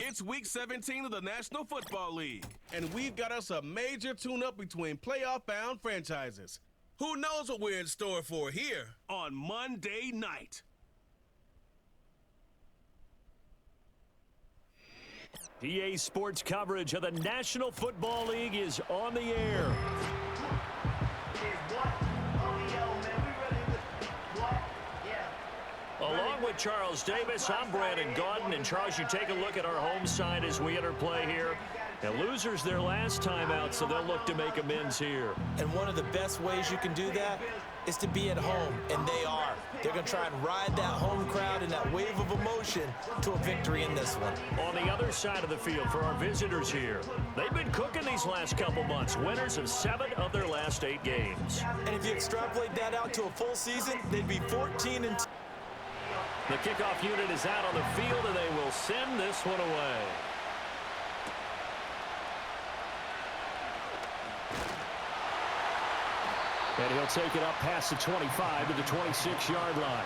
It's Week 17 of the National Football League, and we've got us a major tune-up between playoff-bound franchises. Who knows what we're in store for here on Monday night? PA Sports coverage of the National Football League is on the air. Along with Charles Davis, I'm Brandon Gaudin. And Charles, you take a look at our home side as we enter play here. And losers their last time out, so they'll look to make amends here. And one of the best ways you can do that is to be at home, and they are. They're going to try and ride that home crowd and that wave of emotion to a victory in this one. On the other side of the field for our visitors here, they've been cooking these last couple months, winners of 7 of their last 8 games. And if you extrapolate that out to a full season, they'd be 14-2. The kickoff unit is out on the field, and they will send this one away. And he'll take it up past the 25 to the 26-yard line.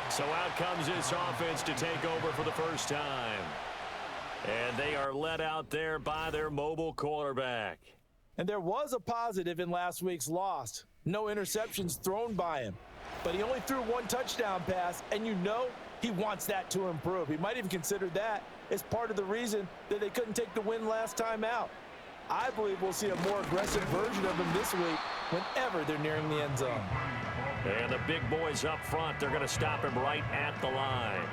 So out comes this offense to take over for the first time. And they are led out there by their mobile quarterback. And there was a positive in last week's loss. No interceptions thrown by him. But he only threw 1 touchdown pass, and you know he wants that to improve. He might even consider that as part of the reason that they couldn't take the win last time out. I believe we'll see a more aggressive version of him this week whenever they're nearing the end zone. And the big boys up front, they're going to stop him right at the line.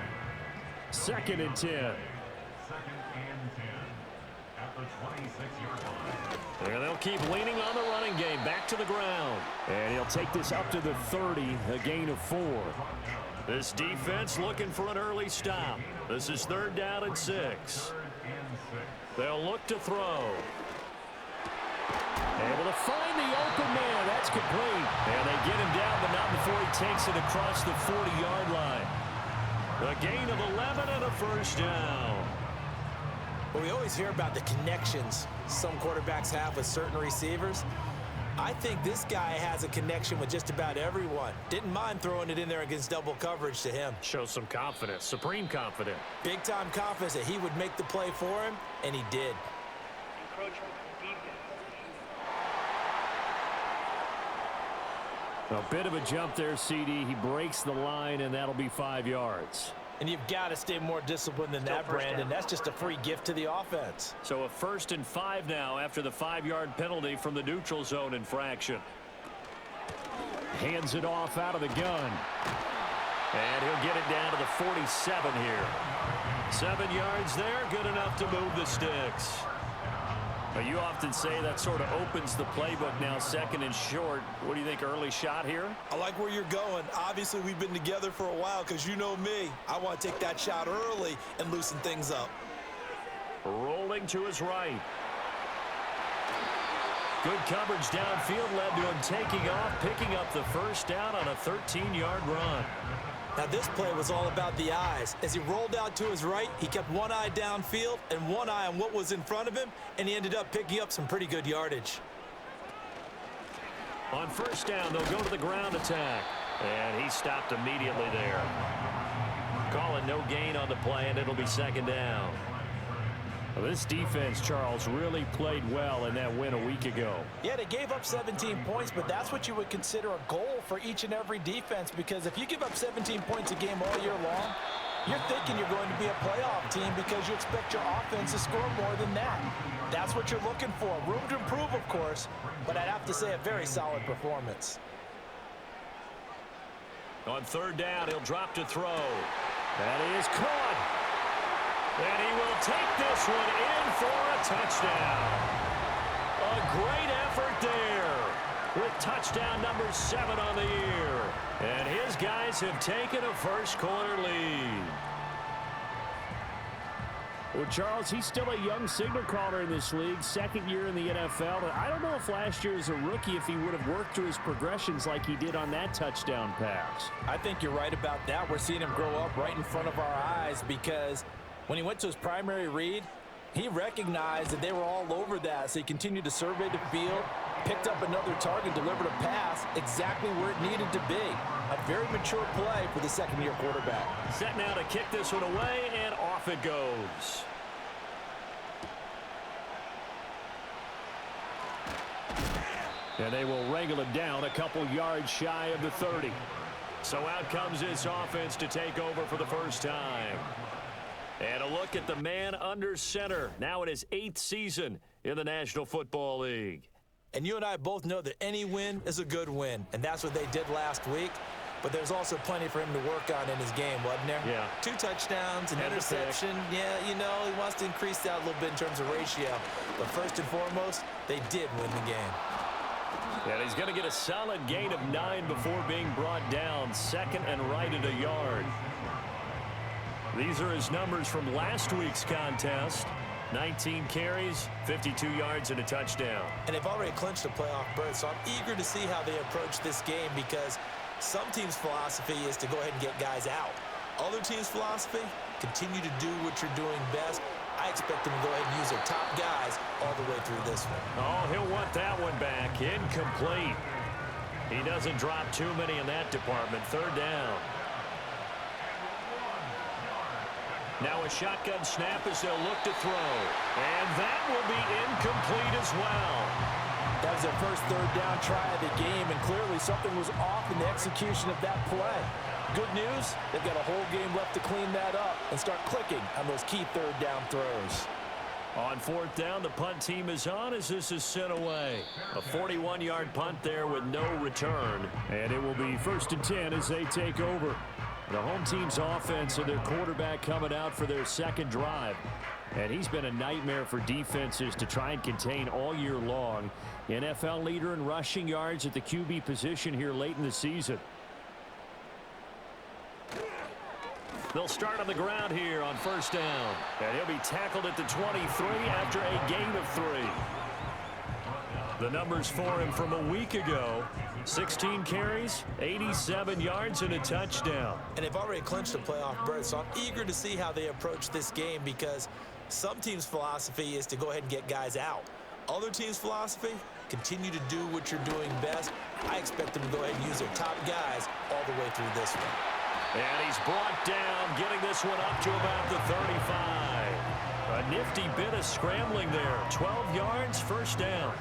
2nd and 10. And they'll keep leaning on the running game, back to the ground. And he'll take this up to the 30, a gain of 4. This defense looking for an early stop. This is 3rd down and 6. They'll look to throw. Able to find the open man. That's complete. And they get him down, but not before he takes it across the 40-yard line. A gain of 11 and a first down. Well, we always hear about the connections some quarterbacks have with certain receivers. I think this guy has a connection with just about everyone. Didn't mind throwing it in there against double coverage to him. Shows some confidence, supreme confidence. Big-time confidence that he would make the play for him, and he did. A bit of a jump there, CD. He breaks the line, and that'll be 5 yards. And you've got to stay more disciplined than that, Brandon. That's just a free gift to the offense. So a 1st and 5 now after the 5-yard penalty from the neutral zone infraction. Hands it off out of the gun. And he'll get it down to the 47 here. 7 yards there, good enough to move the sticks. Now, you often say that sort of opens the playbook now, 2nd and short. What do you think, early shot here? I like where you're going. Obviously, we've been together for a while because you know me. I want to take that shot early and loosen things up. Rolling to his right. Good coverage downfield led to him taking off, picking up the first down on a 13-yard run. Now, this play was all about the eyes. As he rolled out to his right, he kept one eye downfield and one eye on what was in front of him, and he ended up picking up some pretty good yardage. On first down, they'll go to the ground attack, and he stopped immediately there. Calling no gain on the play, and it'll be 2nd down. Well, this defense, Charles, really played well in that win a week ago. Yeah, they gave up 17 points, but that's what you would consider a goal for each and every defense, because if you give up 17 points a game all year long, you're thinking you're going to be a playoff team because you expect your offense to score more than that. That's what you're looking for. Room to improve, of course, but I'd have to say a very solid performance. On 3rd down, he'll drop to throw. That is caught. And he will take this one in for a touchdown. A great effort there with touchdown number 7 on the year. And his guys have taken a first-quarter lead. Well, Charles, he's still a young signal caller in this league, 2nd year in the NFL. And I don't know if last year as a rookie if he would have worked through his progressions like he did on that touchdown pass. I think you're right about that. We're seeing him grow up right in front of our eyes because when he went to his primary read, he recognized that they were all over that, so he continued to survey the field, picked up another target, delivered a pass exactly where it needed to be. A very mature play for the 2nd-year quarterback. Set now to kick this one away, and off it goes. And they will wrangle it down a couple yards shy of the 30. So out comes this offense to take over for the first time. And a look at the man under center, now in his 8th season in the National Football League. And you and I both know that any win is a good win, and that's what they did last week. But there's also plenty for him to work on in his game, wasn't there? Yeah. 2 touchdowns, an interception. Yeah, you know, he wants to increase that a little bit in terms of ratio. But first and foremost, they did win the game. And he's going to get a solid gain of 9 before being brought down, second and right at a yard. These are his numbers from last week's contest. 19 carries, 52 yards, and a touchdown. And they've already clinched a playoff berth, so I'm eager to see how they approach this game because some teams' philosophy is to go ahead and get guys out. Other teams' philosophy, continue to do what you're doing best. I expect them to go ahead and use their top guys all the way through this one. Oh, he'll want that one back. Incomplete. He doesn't drop too many in that department. Third down. Now a shotgun snap as they'll look to throw. And that will be incomplete as well. That was their first third down try of the game, and clearly something was off in the execution of that play. Good news, they've got a whole game left to clean that up and start clicking on those key third down throws. On fourth down, the punt team is on as this is sent away. A 41-yard punt there with no return. And it will be 1st and 10 as they take over. The home team's offense and their quarterback coming out for their second drive. And he's been a nightmare for defenses to try and contain all year long. NFL leader in rushing yards at the QB position here late in the season. They'll start on the ground here on first down. And he'll be tackled at the 23 after a gain of 3. The numbers for him from a week ago: 16 carries, 87 yards, and a touchdown. And they've already clinched a playoff berth, so I'm eager to see how they approach this game because some teams' philosophy is to go ahead and get guys out. Other teams' philosophy, continue to do what you're doing best. I expect them to go ahead and use their top guys all the way through this one. And he's brought down, getting this one up to about the 35. A nifty bit of scrambling there. 12 yards, first down.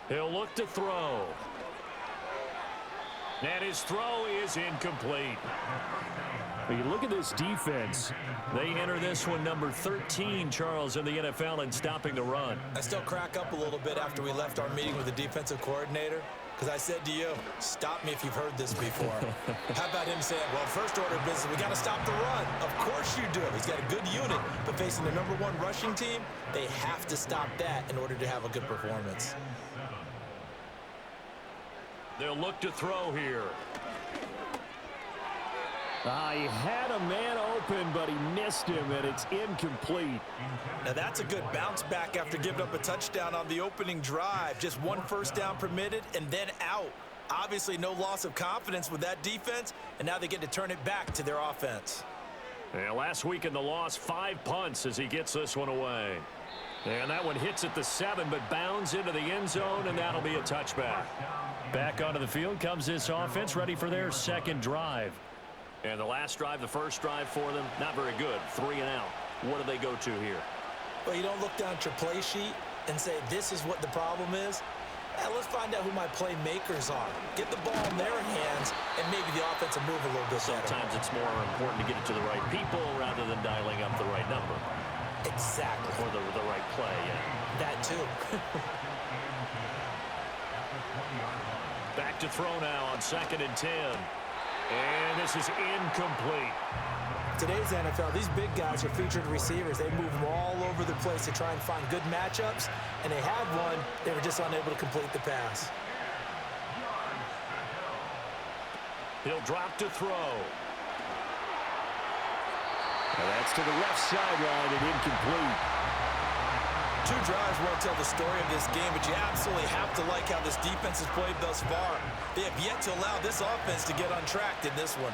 He'll look to throw. And his throw is incomplete. When you look at this defense, they enter this one number 13, Charles, in the NFL in stopping the run. I still crack up a little bit after we left our meeting with the defensive coordinator because I said to you, stop me if you've heard this before. How about him saying, well, first order of business, we got to stop the run. Of course you do. He's got a good unit, but facing the #1 rushing team, they have to stop that in order to have a good performance. They'll look to throw here. He had a man open, but he missed him, and it's incomplete. Now that's a good bounce back after giving up a touchdown on the opening drive. Just 1 first down permitted and then out. Obviously no loss of confidence with that defense, and now they get to turn it back to their offense. And last week in the loss, 5 punts as he gets this one away. And that one hits at the 7, but bounds into the end zone, and that'll be a touchback. Back onto the field comes this offense, ready for their second drive. And the last drive, the first drive for them, not very good. 3 and out. What do they go to here? Well, you don't look down at your play sheet and say, this is what the problem is. Let's find out who my playmakers are. Get the ball in their hands, and maybe the offense will move a little bit better. Sometimes it's more important to get it to the right people rather than dialing up the right number. Exactly. Or the right play, yeah. That too. Back to throw now on 2nd and 10. And this is incomplete. Today's NFL, these big guys are featured receivers. They move them all over the place to try and find good matchups, and they had one. They were just unable to complete the pass. He'll drop to throw. And that's to the left sideline and incomplete. 2 drives won't tell the story of this game, but you absolutely have to like how this defense has played thus far. They have yet to allow this offense to get untracked in this one.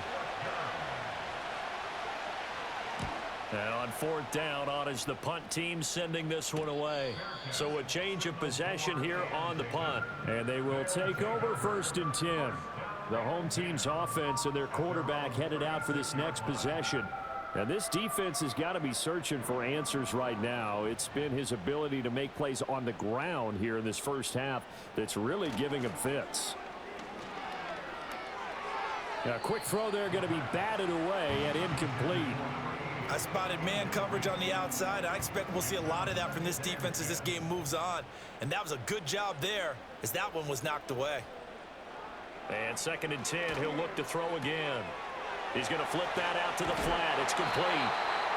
And on 4th down, on is the punt team sending this one away. So a change of possession here on the punt. And they will take over 1st and 10. The home team's offense and their quarterback headed out for this next possession. And this defense has got to be searching for answers right now. It's been his ability to make plays on the ground here in this first half that's really giving him fits. A quick throw there, going to be batted away and incomplete. I spotted man coverage on the outside. I expect we'll see a lot of that from this defense as this game moves on. And that was a good job there as that one was knocked away. And 2nd and 10, he'll look to throw again. He's going to flip that out to the flat. It's complete.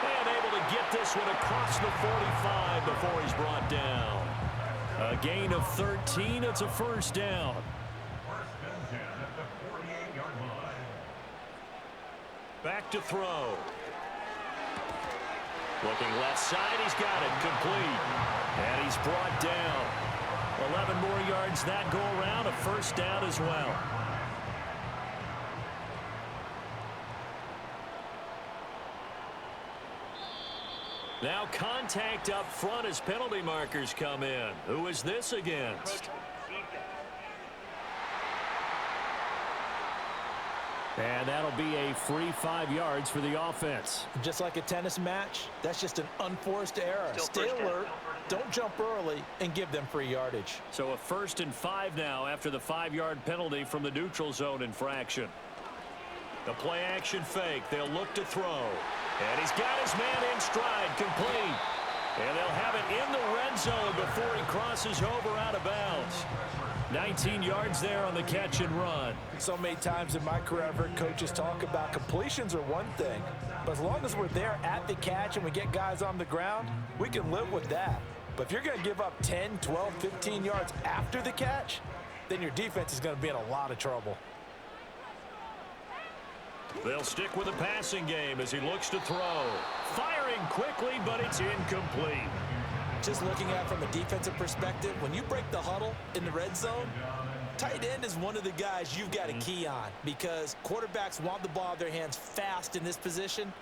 And able to get this one across the 45 before he's brought down. A gain of 13. It's a first down. Back to throw. Looking left side, he's got it, complete. And he's brought down. 11 more yards that go around, a first down as well. Now contact up front as penalty markers come in. Who is this against? And that'll be a free 5 yards for the offense. Just like a tennis match, that's just an unforced error. Stay alert, don't jump early, and give them free yardage. So a 1st and 5 now after the 5-yard penalty from the neutral zone infraction. The play action fake. They'll look to throw. And he's got his man in stride, complete. And they'll have it in the red zone before he crosses over out of bounds. 19 yards there on the catch and run. So many times in my career, I've heard coaches talk about completions are one thing, but as long as we're there at the catch and we get guys on the ground, we can live with that. But if you're going to give up 10, 12, 15 yards after the catch, then your defense is going to be in a lot of trouble. They'll stick with the passing game as he looks to throw. Firing quickly, but it's incomplete. Just looking at it from a defensive perspective, when you break the huddle in the red zone, tight end is one of the guys you've got to key on because quarterbacks want the ball in their hands fast in this position,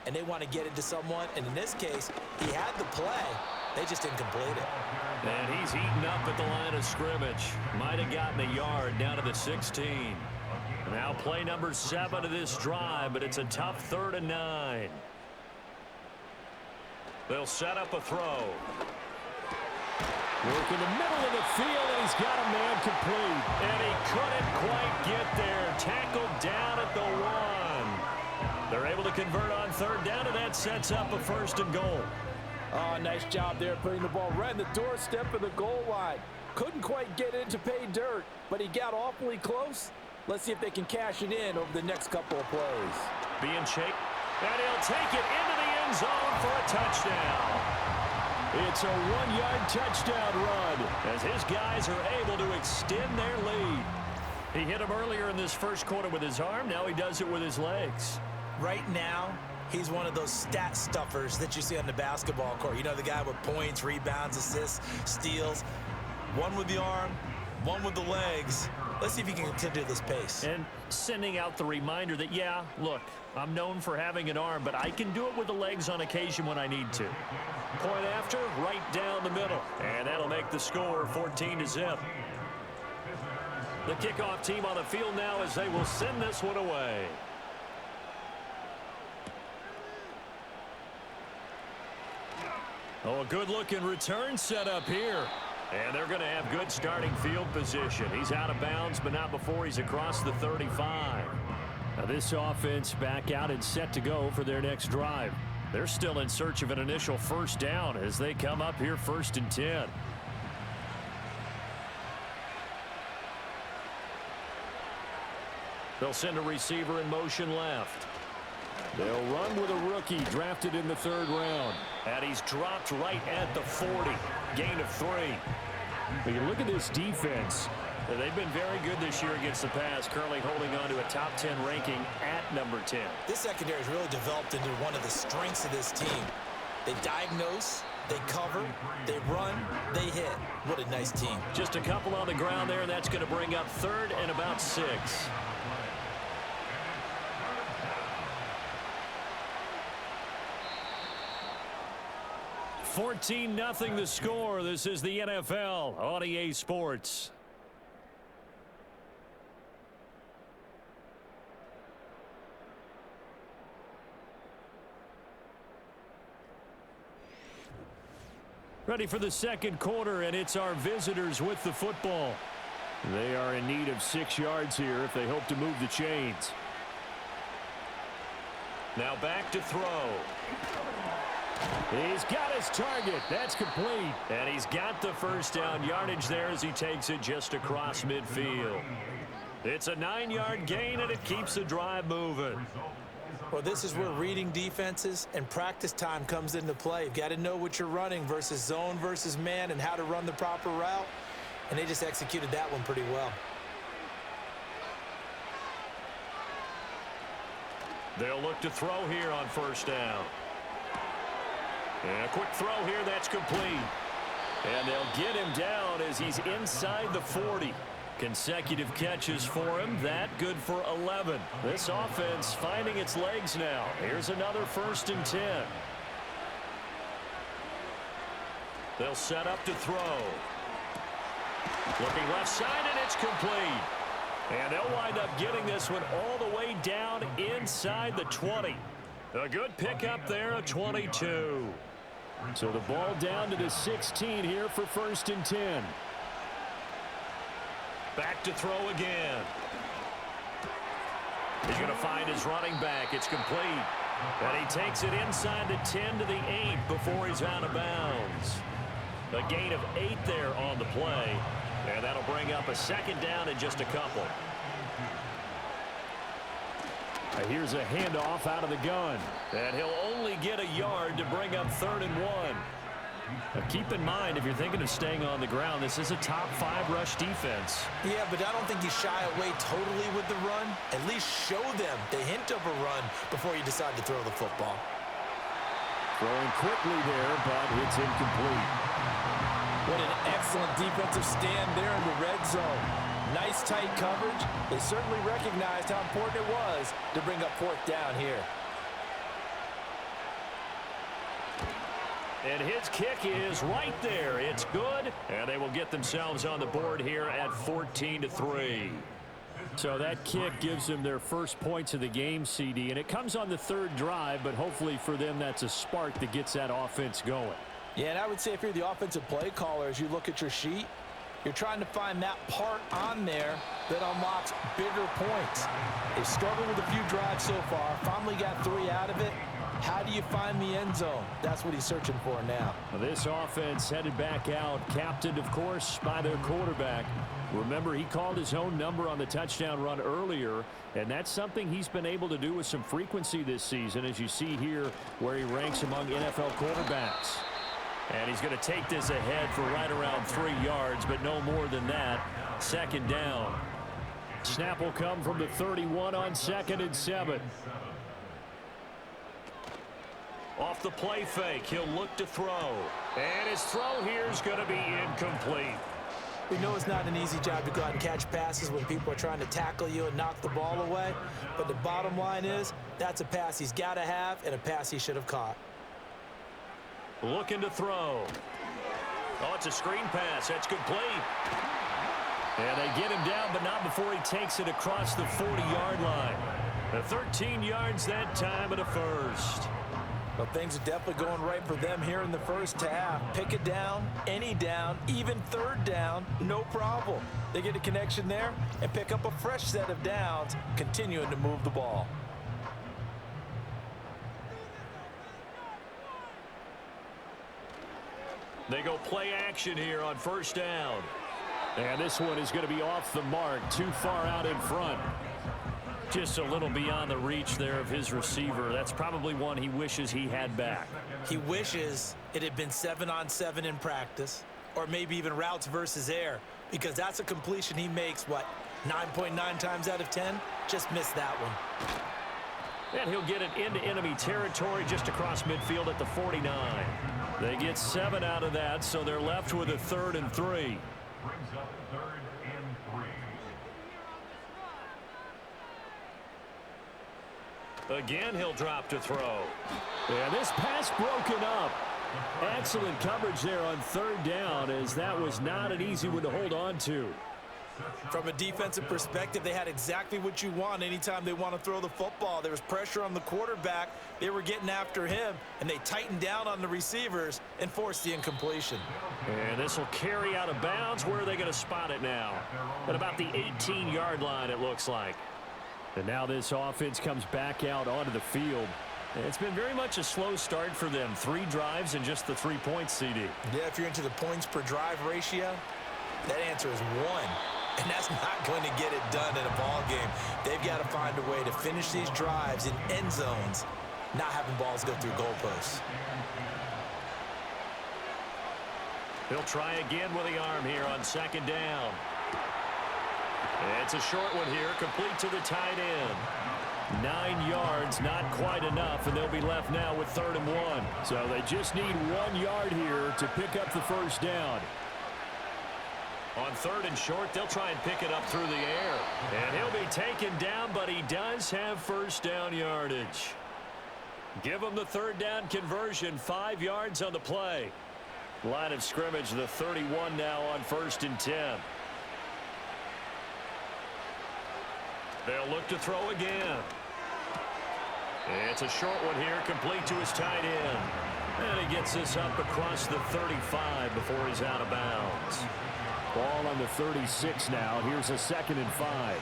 and they want to get it to someone. And in this case, he had the play. They just didn't complete it. And he's eaten up at the line of scrimmage. Might have gotten a yard down to the 16. Now play number 7 of this drive, but it's a tough 3rd and 9. They'll set up a throw. Work in the middle of the field, and he's got a man complete. And he couldn't quite get there. Tackled down at the 1. They're able to convert on 3rd down, and that sets up a 1st and goal. Oh, nice job there putting the ball right in the doorstep of the goal line. Couldn't quite get in to pay dirt, but he got awfully close. Let's see if they can cash it in over the next couple of plays. Being shaped, and he'll take it into the end zone for a touchdown. It's a 1-yard touchdown run as his guys are able to extend their lead. He hit him earlier in this first quarter with his arm. Now he does it with his legs. Right now, he's one of those stat stuffers that you see on the basketball court. You know, the guy with points, rebounds, assists, steals. One with the arm, one with the legs. Let's see if he can continue this pace. And sending out the reminder that, yeah, look, I'm known for having an arm, but I can do it with the legs on occasion when I need to. Point after, right down the middle. And that'll make the score 14-0. The kickoff team on the field now as they will send this one away. Oh, a good-looking return set up here. And they're going to have good starting field position. He's out of bounds, but not before he's across the 35. Now this offense back out and set to go for their next drive. They're still in search of an initial 1st down as they come up here 1st and 10. They'll send a receiver in motion left. They'll run with a rookie drafted in the 3rd round. And he's dropped right at the 40. Gain of 3. But you look at this defense. They've been very good this year against the pass, currently holding on to a top 10 ranking at number 10. This secondary has really developed into one of the strengths of this team. They diagnose, they cover, they run, they hit. What a nice team. Just a couple on the ground there, and that's going to bring up 3rd and about 6. 14-0 the score. This is the NFL on EA Sports. Ready for the second quarter, and it's our visitors with the football. They are in need of 6 yards here if they hope to move the chains. Now back to throw. He's got his target. That's complete. And he's got the first down yardage there as he takes it just across midfield. It's a 9-yard gain, and it keeps the drive moving. Well, this is where reading defenses and practice time comes into play. You've got to know what you're running versus zone versus man and how to run the proper route. And they just executed that one pretty well. They'll look to throw here on first down. And a quick throw here, that's complete. And they'll get him down as he's inside the 40. Consecutive catches for him. That good for 11. This offense finding its legs now. Here's another 1st and 10. They'll set up to throw. Looking left side, and it's complete. And they'll wind up getting this one all the way down inside the 20. A good pickup there, a 22. So the ball down to the 16 here for 1st and 10. Back to throw again. He's going to find his running back. It's complete. And he takes it inside the 10 to the 8 before he's out of bounds. A gain of 8 there on the play. And that'll bring up a 2nd down and just a couple. Here's a handoff out of the gun. And he'll only get a yard to bring up 3rd and 1. Now keep in mind, if you're thinking of staying on the ground, this is a top 5 rush defense. Yeah, but I don't think you shy away totally with the run. At least show them the hint of a run before you decide to throw the football. Throwing quickly there, but it's incomplete. What an excellent defensive stand there in the red zone. Nice tight coverage. They certainly recognized how important it was to bring up 4th down here. And his kick is right there. It's good, and they will get themselves on the board here at 14-3. So that kick gives them their first points of the game, CD, and it comes on the 3rd drive, but hopefully for them that's a spark that gets that offense going. Yeah, and I would say if you're the offensive play caller, as you look at your sheet, you're trying to find that part on there that unlocks bigger points. They've struggled with a few drives so far, finally got 3 out of it. How do you find the end zone? That's what he's searching for now. Well, this offense headed back out, captained, of course, by their quarterback. Remember, he called his own number on the touchdown run earlier, and that's something he's been able to do with some frequency this season, as you see here where he ranks among NFL quarterbacks. And he's going to take this ahead for right around 3 yards, but no more than that. 2nd down. Snap will come from the 31 on 2nd and 7. Off the play fake, he'll look to throw. And his throw here is going to be incomplete. We know it's not an easy job to go out and catch passes when people are trying to tackle you and knock the ball away. But the bottom line is, that's a pass he's got to have and a pass he should have caught. Looking to throw. Oh, it's a screen pass. That's complete. And they get him down, but not before he takes it across the 40-yard line. 13 yards that time and a first. Well, things are definitely going right for them here in the first half. Pick it down, any down, even 3rd down, no problem. They get a connection there and pick up a fresh set of downs, continuing to move the ball. They go play action here on 1st down. And this one is going to be off the mark, too far out in front. Just a little beyond the reach there of his receiver. That's probably one he wishes he had back. He wishes it had been 7-on-7 in practice, or maybe even routes versus air, because that's a completion he makes, 9.9 times out of 10? Just missed that one. And he'll get it into enemy territory just across midfield at the 49. They get 7 out of that, so they're left with a 3rd and 3. Again, he'll drop to throw. Yeah, this pass broken up. Excellent coverage there on 3rd down, as that was not an easy one to hold on to. From a defensive perspective, they had exactly what you want anytime they want to throw the football. There was pressure on the quarterback. They were getting after him, and they tightened down on the receivers and forced the incompletion. And this will carry out of bounds. Where are they going to spot it now? At about the 18-yard line, it looks like. And now this offense comes back out onto the field. It's been very much a slow start for them. 3 drives and just the 3 points, CD. Yeah, if you're into the points per drive ratio, that answer is 1. And that's not going to get it done in a ball game. They've got to find a way to finish these drives in end zones, not having balls go through goalposts. He'll try again with the arm here on 2nd down. It's a short one here, complete to the tight end. 9 yards, not quite enough, and they'll be left now with 3rd and 1. So they just need 1 yard here to pick up the first down. On 3rd and short, they'll try and pick it up through the air. And he'll be taken down, but he does have first down yardage. Give him the 3rd down conversion, 5 yards on the play. Line of scrimmage, the 31 now on 1st and 10. They'll look to throw again. It's a short one here, complete to his tight end. And he gets this up across the 35 before he's out of bounds. Ball on the 36 now. Here's a 2nd and 5.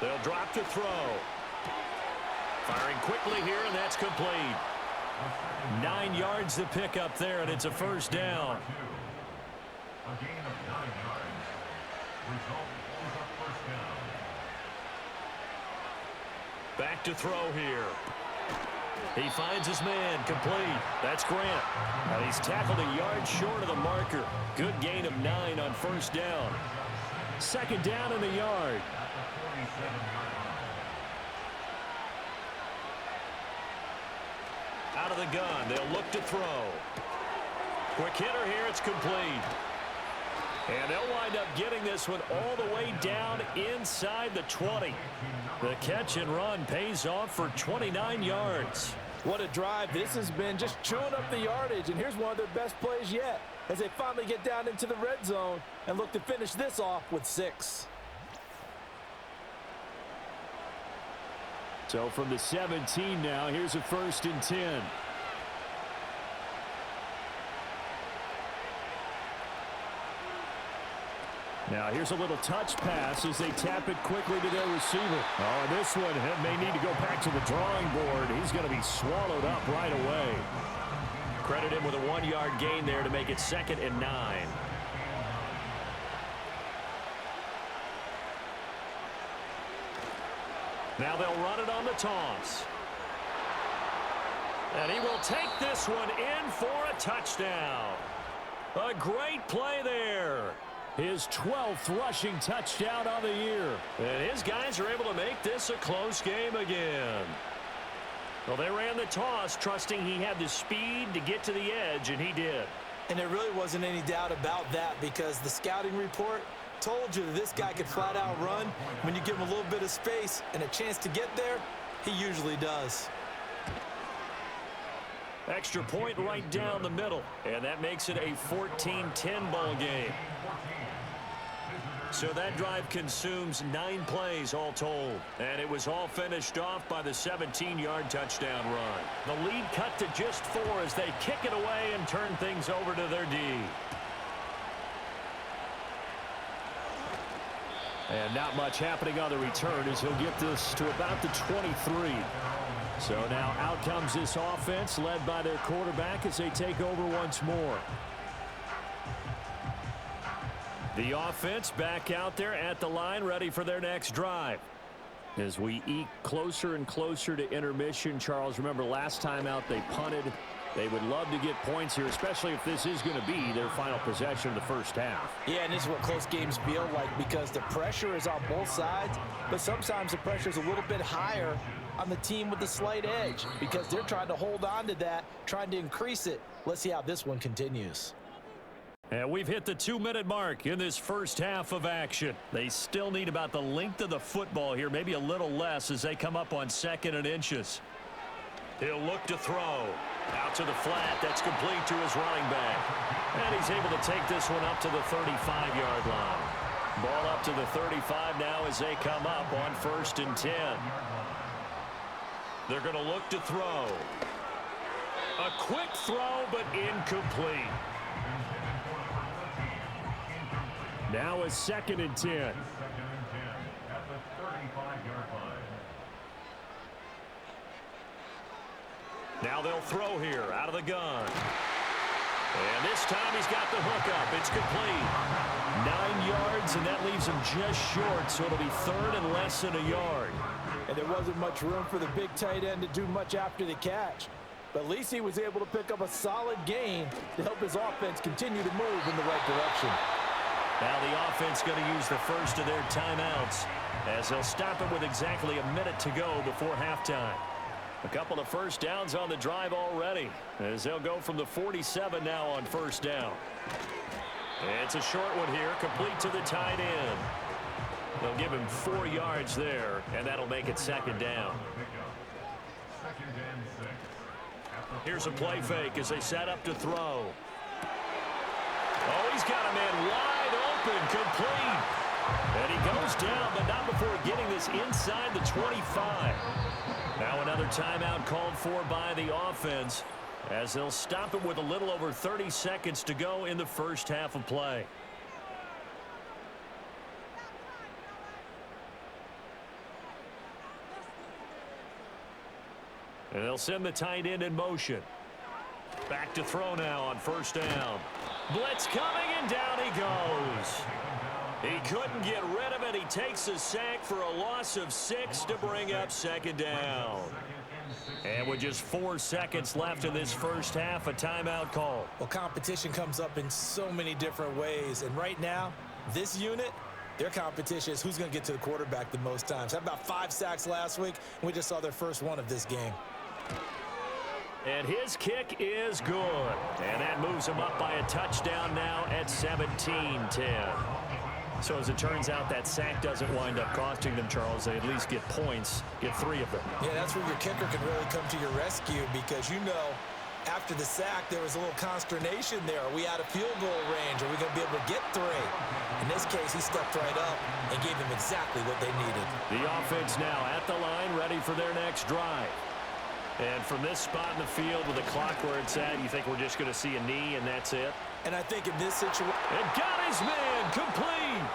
They'll drop to throw. Firing quickly here, and that's complete. 9 yards to pick up there, and it's a first down. A gain of 9 yards. Result is a first down. Back to throw here. He finds his man, complete. That's Grant. And he's tackled a yard short of the marker. Good gain of 9 on first down. 2nd down in the yard. Out of the gun, they'll look to throw. Quick hitter here, it's complete. And they'll wind up getting this one all the way down inside the 20. The catch and run pays off for 29 yards. What a drive this has been, just chewing up the yardage. And here's one of their best plays yet as they finally get down into the red zone and look to finish this off with 6. So from the 17 now, here's a 1st and 10. Now here's a little touch pass as they tap it quickly to their receiver. Oh, this one may need to go back to the drawing board. He's going to be swallowed up right away. Credit him with a 1 yard gain there to make it 2nd and 9. Now they'll run it on the toss. And he will take this one in for a touchdown. A great play there. His 12th rushing touchdown on the year. And his guys are able to make this a close game again. Well, they ran the toss, trusting he had the speed to get to the edge, and he did. And there really wasn't any doubt about that because the scouting report told you that this guy could flat out run. When you give him a little bit of space and a chance to get there, he usually does. Extra point right down the middle, and that makes it a 14-10 ball game. So that drive consumes 9 plays all told, and it was all finished off by the 17-yard touchdown run. The lead cut to just 4 as they kick it away and turn things over to their D. And not much happening on the return as he'll get this to about the 23. So now out comes this offense led by their quarterback as they take over once more. The offense back out there at the line ready for their next drive. As we eke closer and closer to intermission, Charles, remember last time out they punted. They would love to get points here, especially if this is going to be their final possession of the first half. Yeah, and this is what close games feel like because the pressure is on both sides, but sometimes the pressure is a little bit higher on the team with the slight edge because they're trying to hold on to that, trying to increase it. Let's see how this one continues. And we've hit the 2-minute mark in this first half of action. They still need about the length of the football here, maybe a little less as they come up on 2nd and inches. He'll look to throw. Out to the flat. That's complete to his running back. And he's able to take this one up to the 35-yard line. Ball up to the 35 now as they come up on 1st and 10. They're going to look to throw. A quick throw, but incomplete. Now a 2nd and 10. At the 35-yard line. Now they'll throw here out of the gun. And this time he's got the hook up. It's complete. 9 yards, and that leaves him just short, so it'll be 3rd and less than a yard. And there wasn't much room for the big tight end to do much after the catch. But at least he was able to pick up a solid gain to help his offense continue to move in the right direction. Now the offense going to use the first of their timeouts as they'll stop it with exactly a minute to go before halftime. A couple of first downs on the drive already as they'll go from the 47 now on 1st down. It's a short one here, complete to the tight end. They'll give him 4 yards there, and that'll make it 2nd down. Here's a play fake as they set up to throw. Oh, he's got a man wide open, complete. And he goes down, but not before getting this inside the 25. Now another timeout called for by the offense as they'll stop it with a little over 30 seconds to go in the first half of play. And they'll send the tight end in motion. Back to throw now on 1st down. Blitz coming, and down he goes. He couldn't get rid of it. He takes a sack for a loss of 6 to bring up 2nd down. And with just 4 seconds left in this first half, a timeout call. Well, competition comes up in so many different ways. And right now, this unit, their competition is who's going to get to the quarterback the most times. Had about 5 sacks last week, and we just saw their first one of this game. And his kick is good. And that moves him up by a touchdown now at 17-10. So as it turns out, that sack doesn't wind up costing them, Charles. They at least get points, get 3 of them. Yeah, that's where your kicker can really come to your rescue because, you know, after the sack, there was a little consternation there. Are we out of field goal range? Are we going to be able to get 3? In this case, he stepped right up and gave them exactly what they needed. The offense now at the line, ready for their next drive. And from this spot in the field with the clock where it's at, you think we're just going to see a knee and that's it? And I think in this situation... And got his man complete.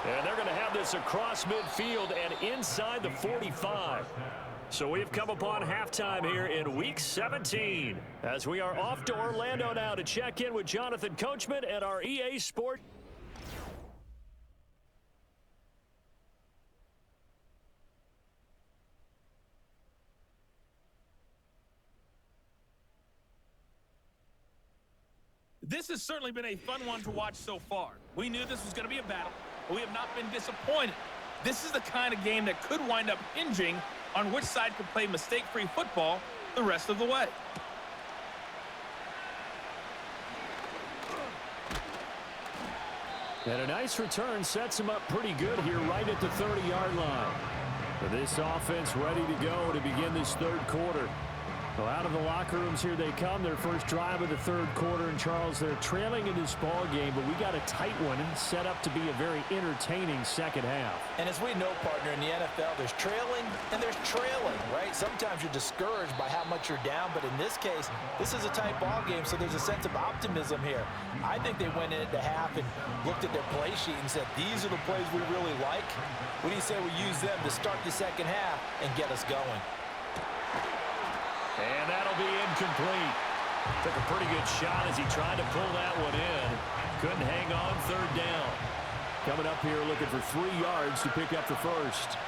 And they're going to have this across midfield and inside the 45. So we've come upon halftime here in Week 17 as we are off to Orlando now to check in with Jonathan Coachman and our EA Sports. This has certainly been a fun one to watch so far. We knew this was going to be a battle, but we have not been disappointed. This is the kind of game that could wind up hinging on which side could play mistake-free football the rest of the way. And a nice return sets him up pretty good here right at the 30-yard line. For this offense ready to go to begin this 3rd quarter. Well, out of the locker rooms here they come. Their first drive of the 3rd quarter. And, Charles, they're trailing in this ball game, but we got a tight one set up to be a very entertaining second half. And as we know, partner, in the NFL, there's trailing and there's trailing, right? Sometimes you're discouraged by how much you're down, but in this case, this is a tight ball game, so there's a sense of optimism here. I think they went into half and looked at their play sheet and said, these are the plays we really like. What do you say we use them to start the second half and get us going? And that'll be incomplete. Took a pretty good shot as he tried to pull that one in. Couldn't hang on 3rd down. Coming up here looking for 3 yards to pick up the first.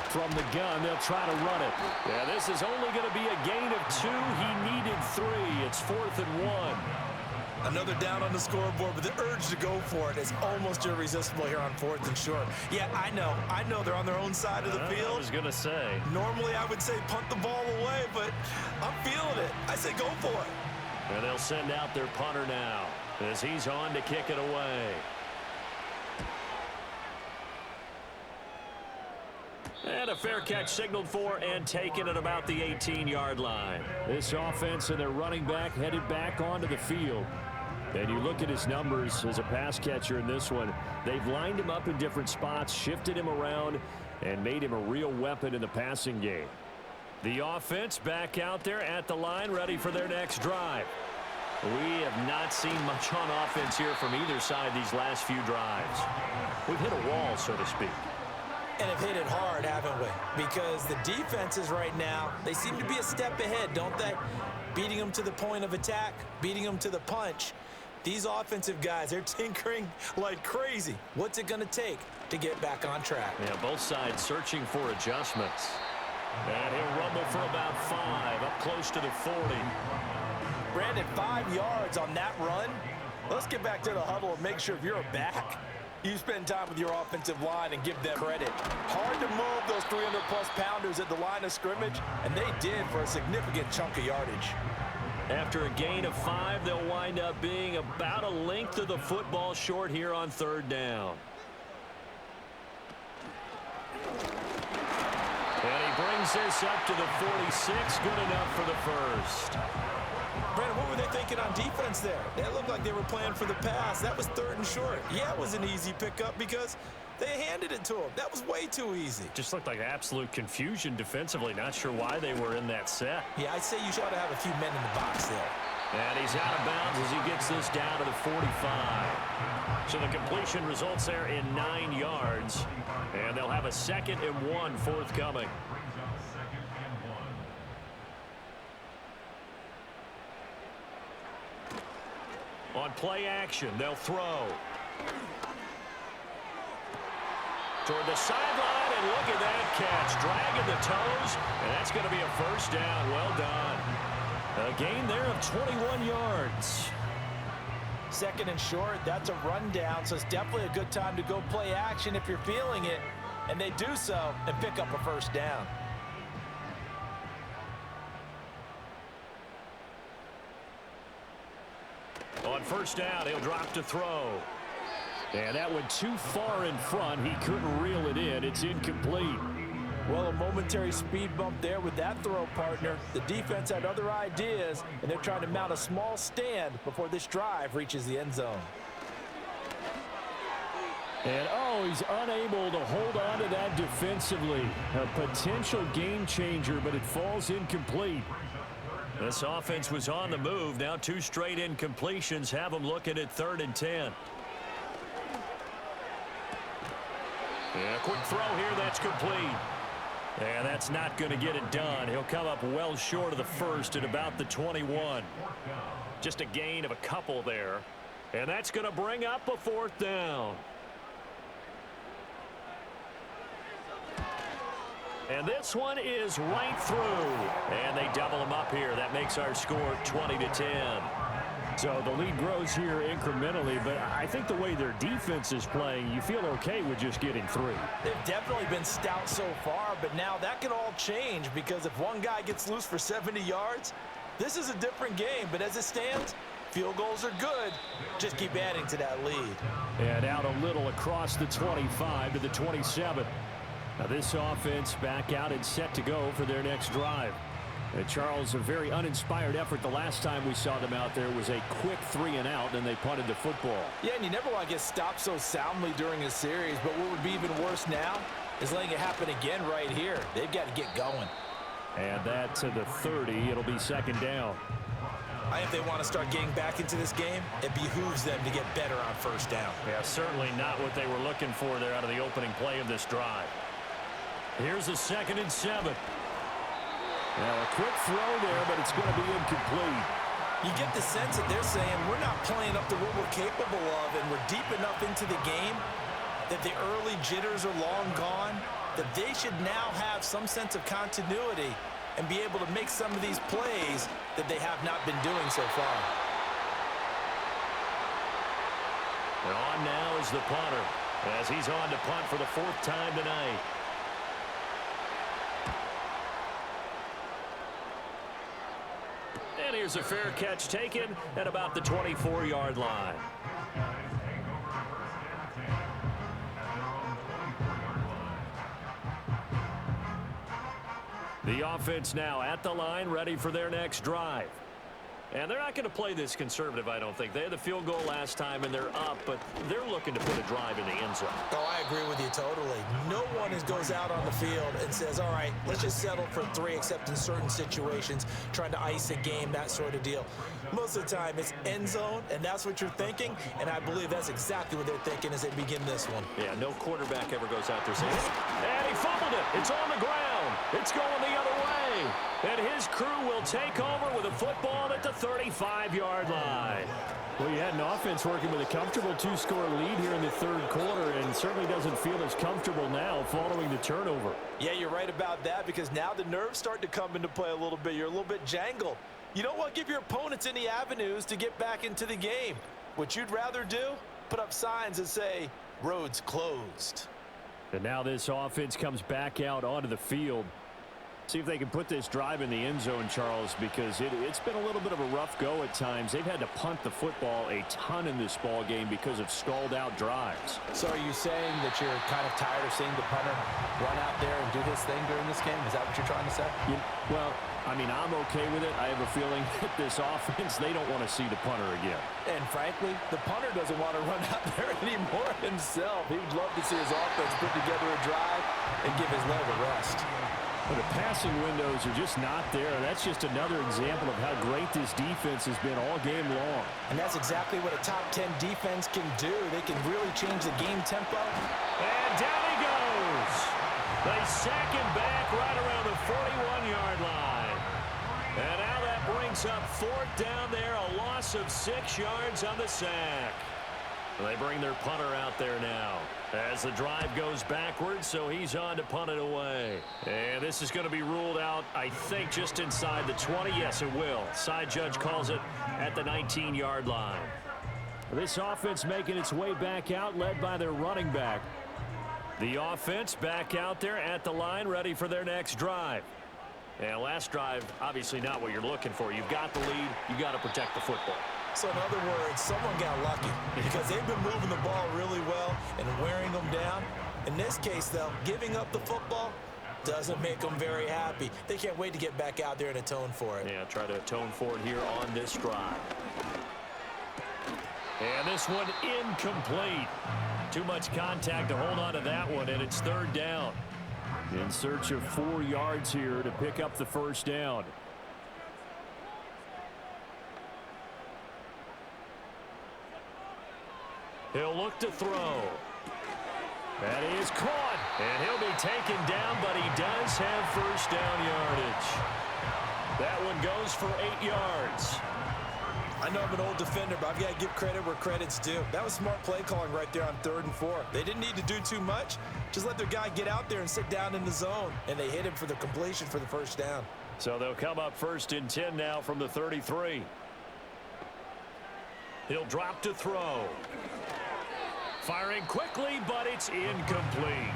From the gun, they'll try to run it. Yeah, this is only going to be a gain of 2. He needed 3. It's 4th and 1. Another down on the scoreboard, but the urge to go for it is almost irresistible here on 4th and short. Yeah, I know they're on their own side of the field. I was going to say. Normally I would say punt the ball away, but I'm feeling it. I say go for it. And they'll send out their punter now as he's on to kick it away. And a fair catch signaled for and taken at about the 18-yard line. This offense and their running back headed back onto the field. And you look at his numbers as a pass catcher in this one. They've lined him up in different spots, shifted him around, and made him a real weapon in the passing game. The offense back out there at the line, ready for their next drive. We have not seen much on offense here from either side these last few drives. We've hit a wall, so to speak. And have hit it hard, haven't we? Because the defenses right now, they seem to be a step ahead, don't they? Beating them to the point of attack, beating them to the punch. These offensive guys, they're tinkering like crazy. What's it going to take to get back on track? Yeah, both sides searching for adjustments. And he'll rumble for about 5, up close to the 40. Brandon, 5 yards on that run. Let's get back to the huddle and make sure if you're a back, you spend time with your offensive line and give them credit. Hard to move those 300-plus pounders at the line of scrimmage, and they did for a significant chunk of yardage. After a gain of 5, they'll wind up being about a length of the football short here on 3rd down. And he brings this up to the 46. Good enough for the first. Brandon, what were they thinking on defense there? They looked like they were playing for the pass. That was 3rd and short. Yeah, it was an easy pickup because they handed it to him. That was way too easy. Just looked like absolute confusion defensively. Not sure why they were in that set. Yeah, I'd say you should have a few men in the box there. And he's out of bounds as he gets this down to the 45. So the completion results there in 9 yards. And they'll have a 2nd and 1 forthcoming. On play action, they'll throw. Toward the sideline, and look at that catch. Dragging the toes, and that's going to be a 1st down. Well done. A gain there of 21 yards. 2nd and short, that's a rundown, so it's definitely a good time to go play action if you're feeling it. And they do so and pick up a 1st down. On 1st down, he'll drop to throw. And that went too far in front. He couldn't reel it in. It's incomplete. Well, a momentary speed bump there with that throw, partner. The defense had other ideas, and they're trying to mount a small stand before this drive reaches the end zone. And, oh, he's unable to hold on to that defensively. A potential game changer, but it falls incomplete. This offense was on the move. Now 2 straight incompletions have them looking at 3rd and 10. Yeah, quick throw here. That's complete. And that's not going to get it done. He'll come up well short of the 1st at about the 21. Just a gain of a couple there. And that's going to bring up a 4th down. And this one is right through. And they double them up here. That makes our score 20-10. So the lead grows here incrementally, but I think the way their defense is playing, you feel okay with just getting 3. They've definitely been stout so far, but now that can all change because if one guy gets loose for 70 yards, this is a different game. But as it stands, field goals are good. Just keep adding to that lead. And out a little across the 25 to the 27. Now this offense back out and set to go for their next drive. And Charles, a very uninspired effort the last time we saw them out there was a quick 3 and out, and they punted the football. Yeah, and you never want to get stopped so soundly during a series, but what would be even worse now is letting it happen again right here. They've got to get going. And that to the 30. It'll be 2nd down. If they want to start getting back into this game, it behooves them to get better on 1st down. Yeah, certainly not what they were looking for there out of the opening play of this drive. Here's a 2nd and 7. Now a quick throw there, but it's going to be incomplete. You get the sense that they're saying we're not playing up to what we're capable of, and we're deep enough into the game that the early jitters are long gone, that they should now have some sense of continuity and be able to make some of these plays that they have not been doing so far. And on now is the punter as he's on to punt for the 4th time tonight. And here's a fair catch taken at about the 24-yard line. The offense now at the line, ready for their next drive. And they're not going to play this conservative, I don't think. They had the field goal last time, and they're up, but they're looking to put a drive in the end zone. Oh, I agree with you totally. No one goes out on the field and says, all right, let's just settle for 3, except in certain situations, trying to ice a game, that sort of deal. Most of the time, it's end zone, and that's what you're thinking, and I believe that's exactly what they're thinking as they begin this one. Yeah, no quarterback ever goes out there saying, and he fumbled it. It's on the ground. It's going the other way. And his crew will take over with a football at the 35-yard line. Well, you had an offense working with a comfortable 2-score lead here in the third quarter, and certainly doesn't feel as comfortable now following the turnover. Yeah, you're right about that, because now the nerves start to come into play a little bit. You're a little bit jangled. You don't want to give your opponents any avenues to get back into the game. What you'd rather do, put up signs that say, roads closed. And now this offense comes back out onto the field. See if they can put this drive in the end zone, Charles, because it's been a little bit of a rough go at times. They've had to punt the football a ton in this ball game because of stalled out drives. So are you saying that you're kind of tired of seeing the punter run out there and do his thing during this game? Is that what you're trying to say? Well, I mean, I'm okay with it. I have a feeling that this offense, they don't want to see the punter again. And frankly, the punter doesn't want to run out there anymore himself. He would love to see his offense put together a drive and give his leg a rest. But the passing windows are just not there. That's just another example of how great this defense has been all game long. And that's exactly what a top 10 defense can do. They can really change the game tempo. And down he goes. They sack him back right around the 41-yard line. And now that brings up 4th down there, a loss of 6 yards on the sack. They bring their punter out there now as the drive goes backwards, so he's on to punt it away. And this is going to be ruled out, I think, just inside the 20. Yes, it will. Side judge calls it at the 19-yard line. This offense making its way back out, led by their running back. The offense back out there at the line, ready for their next drive. And last drive, obviously not what you're looking for. You've got the lead. You've got to protect the football. So in other words, someone got lucky because they've been moving the ball really well and wearing them down. In this case, though, giving up the football doesn't make them very happy. They can't wait to get back out there and atone for it. Yeah, try to atone for it here on this drive. And this one incomplete. Too much contact to hold on to that one, and it's 3rd down. In search of 4 yards here to pick up the first down. He'll look to throw. That is caught. And he'll be taken down, but he does have first down yardage. That one goes for 8 yards. I know I'm an old defender, but I've got to give credit where credit's due. That was smart play calling right there on 3rd and 4. They didn't need to do too much. Just let their guy get out there and sit down in the zone. And they hit him for the completion for the first down. So they'll come up 1st and 10 now from the 33. He'll drop to throw. Firing quickly, but it's incomplete.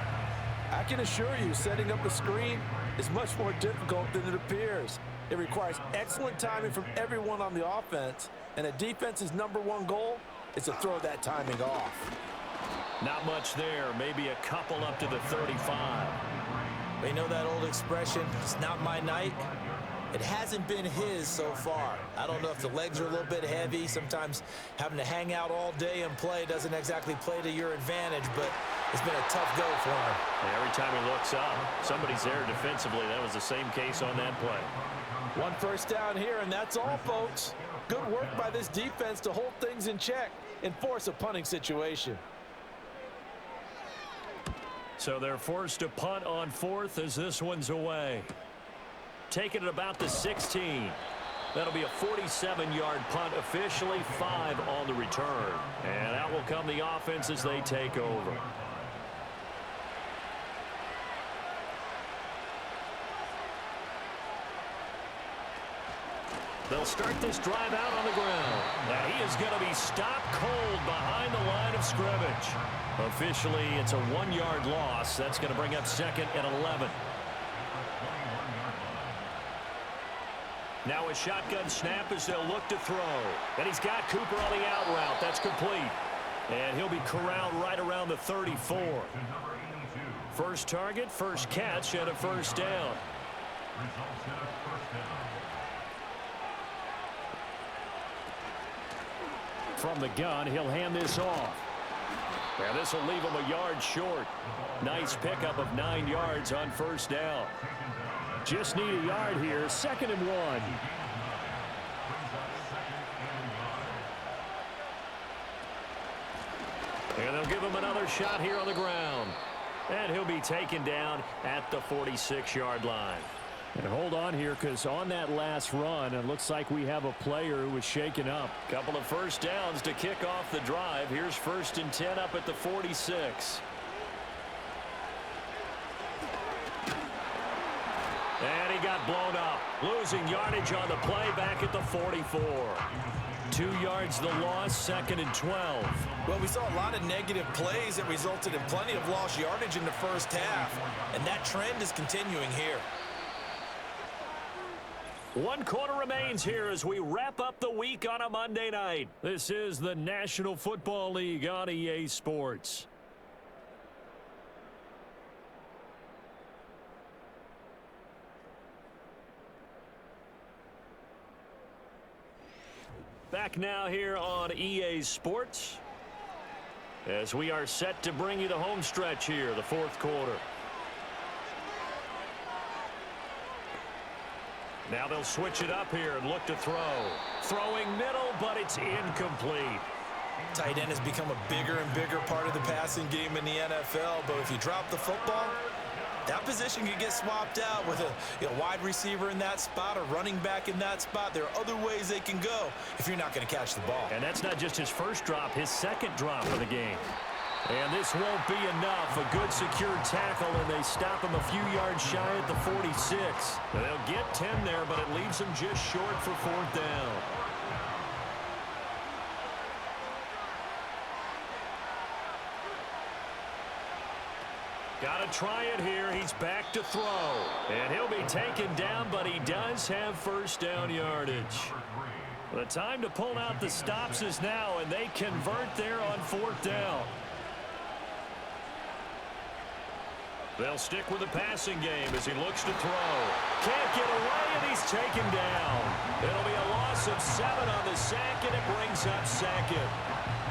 I can assure you, setting up a screen is much more difficult than it appears. It requires excellent timing from everyone on the offense, and a defense's #1 goal is to throw that timing off. Not much there, maybe a couple up to the 35. You know that old expression, it's not my night? It hasn't been his so far. I don't know if the legs are a little bit heavy. Sometimes having to hang out all day and play doesn't exactly play to your advantage, but it's been a tough go for him. And every time he looks up, somebody's there defensively. That was the same case on that play. 1 first down here, and that's all, folks. Good work by this defense to hold things in check and force a punting situation. So they're forced to punt on 4th as this one's away. Taking it about the 16. That'll be a 47-yard punt, officially 5 on the return. And out will come the offense as they take over. They'll start this drive out on the ground. And he is going to be stopped cold behind the line of scrimmage. Officially, it's a 1-yard loss. That's going to bring up 2nd and 11. Now a shotgun snap as they'll look to throw. And he's got Cooper on the out route. That's complete. And he'll be corralled right around the 34. First target, first catch, and a first down. Results in a first down. From the gun, he'll hand this off. And this will leave him a yard short. Nice pickup of 9 yards on first down. Just need a yard here. 2nd and 1. And they'll give him another shot here on the ground. And he'll be taken down at the 46-yard line. And hold on here, because on that last run, it looks like we have a player who was shaken up. Couple of first downs to kick off the drive. Here's 1st and 10 up at the 46. And he got blown up. Losing yardage on the play back at the 44. 2 yards the loss, 2nd and 12. Well, we saw a lot of negative plays that resulted in plenty of lost yardage in the first half, and that trend is continuing here. 1 quarter remains here as we wrap up the week on a Monday night. This is the National Football League on EA Sports. Back now here on EA Sports as we are set to bring you the home stretch here, the 4th quarter. Now they'll switch it up here and look to throw. Throwing middle, but it's incomplete. Tight end has become a bigger and bigger part of the passing game in the NFL, but if you drop the football, that position can get swapped out with a wide receiver in that spot, a running back in that spot. There are other ways they can go if you're not going to catch the ball. And that's not just his first drop, his 2nd drop of the game. And this won't be enough. A good secure tackle, and they stop him a few yards shy at the 46. They'll get 10 there, but it leaves them just short for 4th down. Got to try it here. He's back to throw. And he'll be taken down, but he does have first down yardage. The time to pull out the stops is now, and they convert there on 4th down. They'll stick with the passing game as he looks to throw. Can't get away, and he's taken down. It'll be a loss of 7 on the sack, and it brings up 2nd.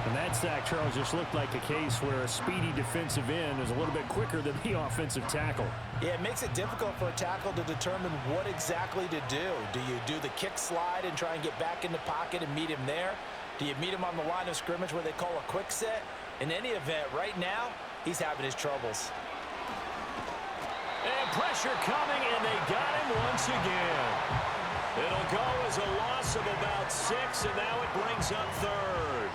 And that sack, Charles, just looked like a case where a speedy defensive end is a little bit quicker than the offensive tackle. Yeah, it makes it difficult for a tackle to determine what exactly to do. Do you do the kick slide and try and get back in the pocket and meet him there? Do you meet him on the line of scrimmage where they call a quick set? In any event, right now, he's having his troubles. And pressure coming, and they got him once again. It'll go as a loss of about 6, and now it brings up 3rd.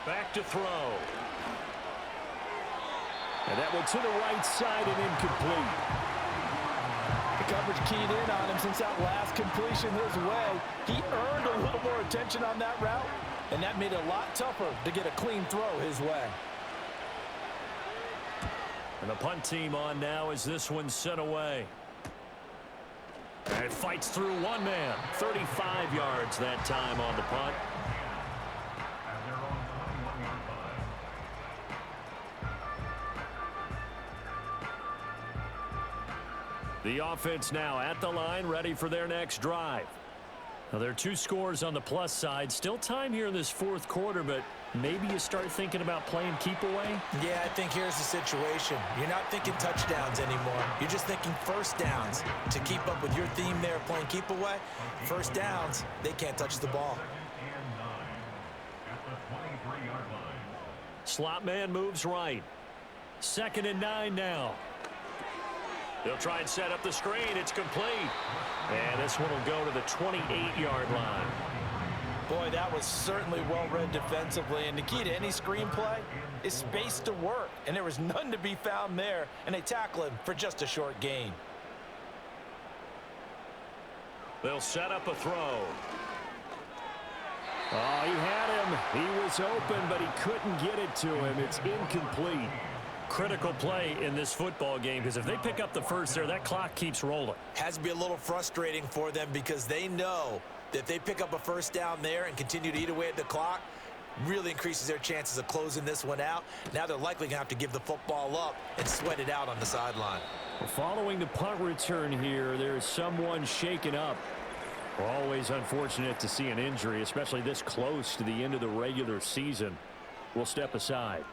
Back to throw. And that one to the right side and incomplete. The coverage keyed in on him since that last completion his way. He earned a little more attention on that route, and that made it a lot tougher to get a clean throw his way. And the punt team on now as this one's sent away. And it fights through one man. 35 yards that time on the punt. The offense now at the line, ready for their next drive. Now, there are 2 scores on the plus side. Still time here in this 4th quarter, but maybe you start thinking about playing keep away? Yeah, I think here's the situation. You're not thinking touchdowns anymore. You're just thinking first downs. To keep up with your theme there, playing keep away, first downs, they can't touch the ball. Slot man moves right. 2nd and 9 now. They'll try and set up the screen. It's complete. And this one will go to the 28-yard line. Boy, that was certainly well-read defensively. And the key to any screenplay is space to work. And there was none to be found there. And they tackle him for just a short gain. They'll set up a throw. Oh, he had him. He was open, but he couldn't get it to him. It's incomplete. Critical play in this football game, because if they pick up the first there, that clock keeps rolling. Has to be a little frustrating for them because they know If they pick up a first down there and continue to eat away at the clock, really increases their chances of closing this one out. Now they're likely going to have to give the football up and sweat it out on the sideline. Following the punt return here, there's someone shaken up. Always unfortunate to see an injury, especially this close to the end of the regular season. We'll step aside.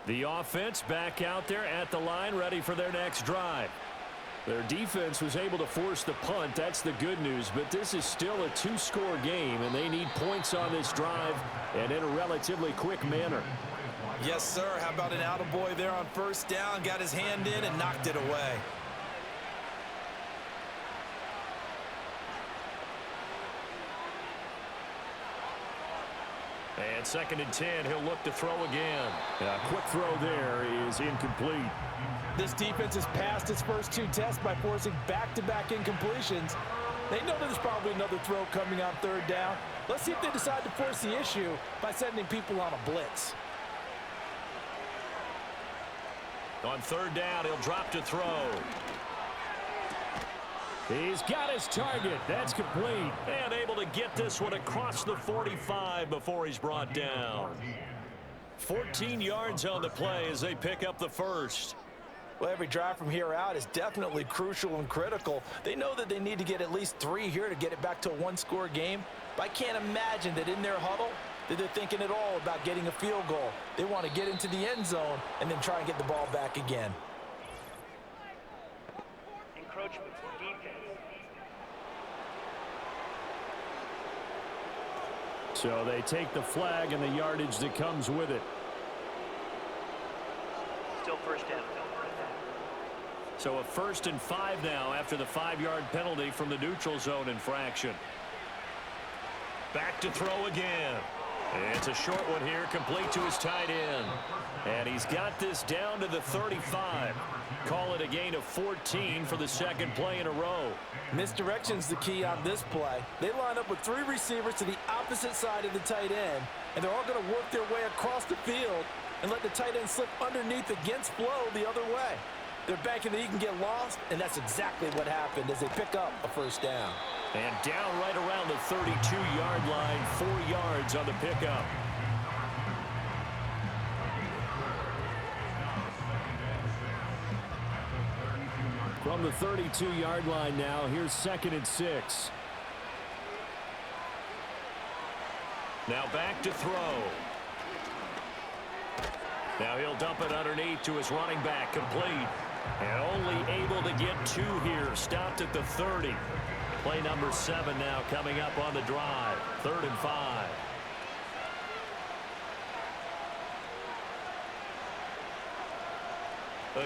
The offense back out there at the line, ready for their next drive. Their defense was able to force the punt. That's the good news, but this is still a two-score game, and they need points on this drive and in a relatively quick manner. Yes, sir. How about an attaboy there on first down? Got his hand in and knocked it away. And 2nd and 10, he'll look to throw again. A quick throw there is incomplete. This defense has passed its first two tests by forcing back-to-back incompletions. They know there's probably another throw coming on third down. Let's see if they decide to force the issue by sending people on a blitz. On third down, he'll drop to throw. He's got his target. That's complete. And able to get this one across the 45 before he's brought down. 14 yards on the play as they pick up the first. Well, every drive from here out is definitely crucial and critical. They know that they need to get at least 3 here to get it back to a one-score game. But I can't imagine that in their huddle that they're thinking at all about getting a field goal. They want to get into the end zone and then try and get the ball back again. Encroachment defense. So they take the flag and the yardage that comes with it. Still first down. So a 1st and 5 now after the 5-yard penalty from the neutral zone infraction. Back to throw again. It's a short one here, complete to his tight end. And he's got this down to the 35. Call it a gain of 14 for the second play in a row. Misdirection's the key on this play. They line up with 3 receivers to the opposite side of the tight end, and they're all going to work their way across the field and let the tight end slip underneath against flow the other way. They're banking that he can get lost, and that's exactly what happened as they pick up a first down. And down right around the 32-yard line, 4 yards on the pickup. From the 32-yard line now, here's 2nd and 6. Now back to throw. Now he'll dump it underneath to his running back, complete. And only able to get 2 here, stopped at the 30. Play number 7 now coming up on the drive. 3rd and 5.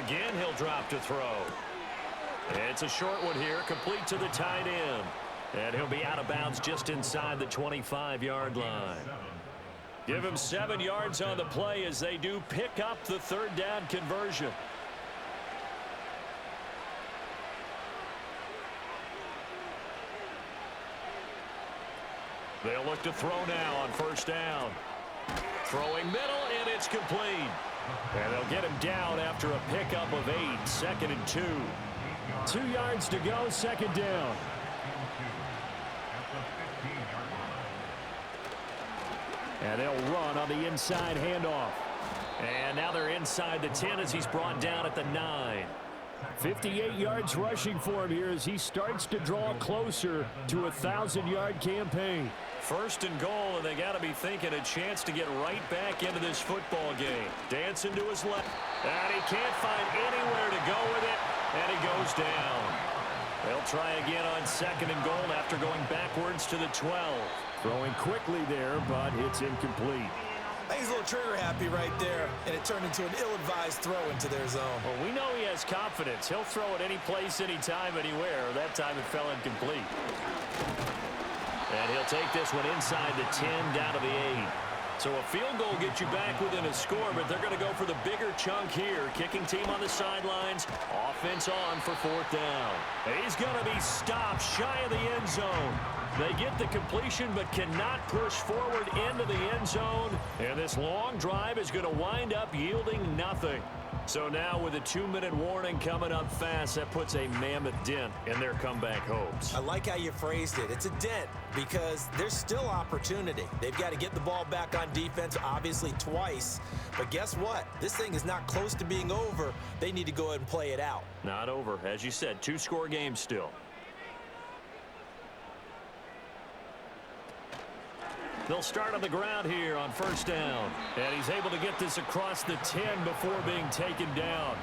Again, he'll drop to throw. It's a short one here, complete to the tight end. And he'll be out of bounds just inside the 25-yard line. Give him 7 yards on the play as they do pick up the 3rd down conversion. They'll look to throw now on first down. Throwing middle, and it's complete. And they'll get him down after a pickup of 8, 2nd and 2. 2 yards to go, 2nd down. And they'll run on the inside handoff. And now they're inside the 10 as he's brought down at the 9. 58 yards rushing for him here as he starts to draw closer to a 1,000-yard campaign. 1st and goal, and they got to be thinking a chance to get right back into this football game. Dancing to his left, and he can't find anywhere to go with it, and he goes down. They'll try again on 2nd and goal after going backwards to the 12. Throwing quickly there, but it's incomplete. I think he's a little trigger happy right there, and it turned into an ill-advised throw into their zone. Well, we know he has confidence. He'll throw it any place, anytime, anywhere. That time it fell incomplete. And he'll take this one inside the 10, down to the 8. So a field goal gets you back within a score, but they're going to go for the bigger chunk here. Kicking team on the sidelines. Offense on for 4th down. He's going to be stopped shy of the end zone. They get the completion but cannot push forward into the end zone. And this long drive is going to wind up yielding nothing. So now with a 2-minute warning coming up fast, that puts a mammoth dent in their comeback hopes. I like how you phrased it. It's a dent because there's still opportunity. They've got to get the ball back on defense, obviously twice. But guess what? This thing is not close to being over. They need to go ahead and play it out. Not over. As you said, 2-score game still. They'll start on the ground here on first down. And he's able to get this across the 10 before being taken down.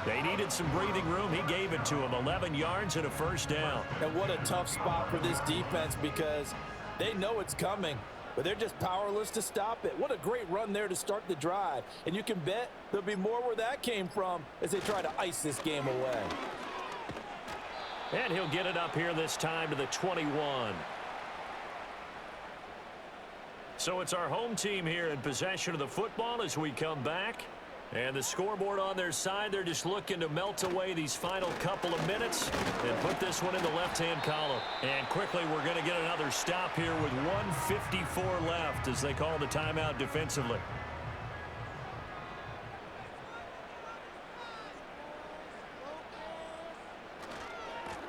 They needed some breathing room. He gave it to him. 11 yards and a first down. And what a tough spot for this defense because they know it's coming, but they're just powerless to stop it. What a great run there to start the drive. And you can bet there'll be more where that came from as they try to ice this game away. And he'll get it up here this time to the 21. So it's our home team here in possession of the football as we come back. And the scoreboard on their side, they're just looking to melt away these final couple of minutes and put this one in the left-hand column. And quickly, we're going to get another stop here with 1:54 left as they call the timeout defensively.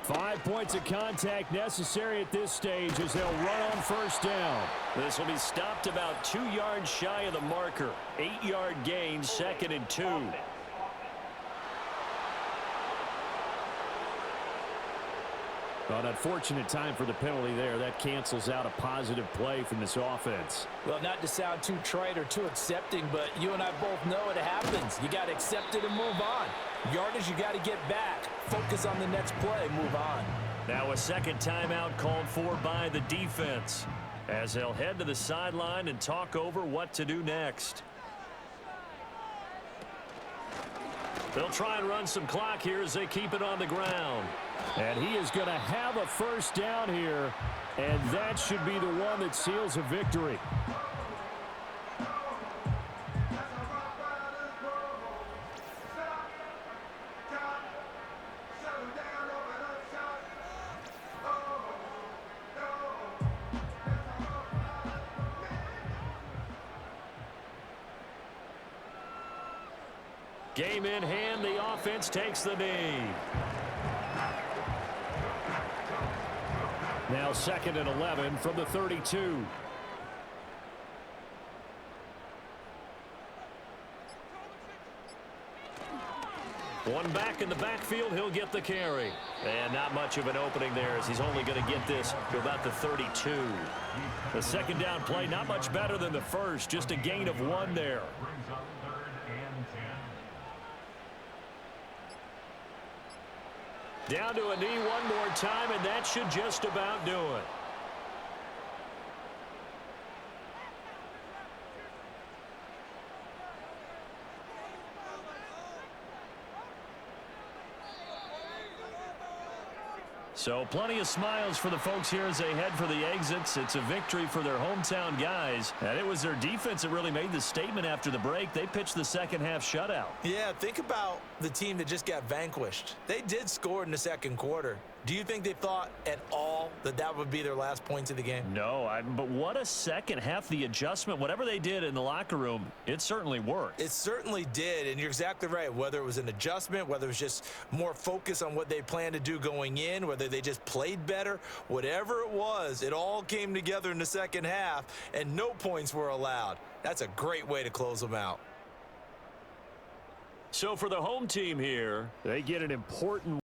Five points of contact necessary at this stage as they'll run on first down. This will be stopped about 2 yards shy of the marker. 8-yard gain, 2nd and 2. An unfortunate time for the penalty there. That cancels out a positive play from this offense. Well, not to sound too trite or too accepting, but you and I both know it happens. You got to accept it and move on. Yardage, you got to get back. Focus on the next play. Move on. Now a second timeout called for by the defense as they'll head to the sideline and talk over what to do next. They'll try and run some clock here as they keep it on the ground. And he is going to have a first down here, and that should be the one that seals a victory. Game in hand, the offense takes the knee. Now 2nd and 11 from the 32. One back in the backfield, he'll get the carry. And not much of an opening there as he's only going to get this to about the 32. The second down play, not much better than the first, just a gain of 1 there. Brings up 3rd and 10. Down to a knee one more time, and that should just about do it. So plenty of smiles for the folks here as they head for the exits. It's a victory for their hometown guys. And it was their defense that really made the statement after the break. They pitched the second half shutout. Yeah, think about the team that just got vanquished. They did score in the second quarter. Do you think they thought at all that that would be their last points of the game? No, but what a second half. The adjustment, whatever they did in the locker room, it certainly worked. It certainly did, and you're exactly right. Whether it was an adjustment, whether it was just more focus on what they planned to do going in, whether they just played better, whatever it was, it all came together in the second half, and no points were allowed. That's a great way to close them out. So for the home team here, They get an important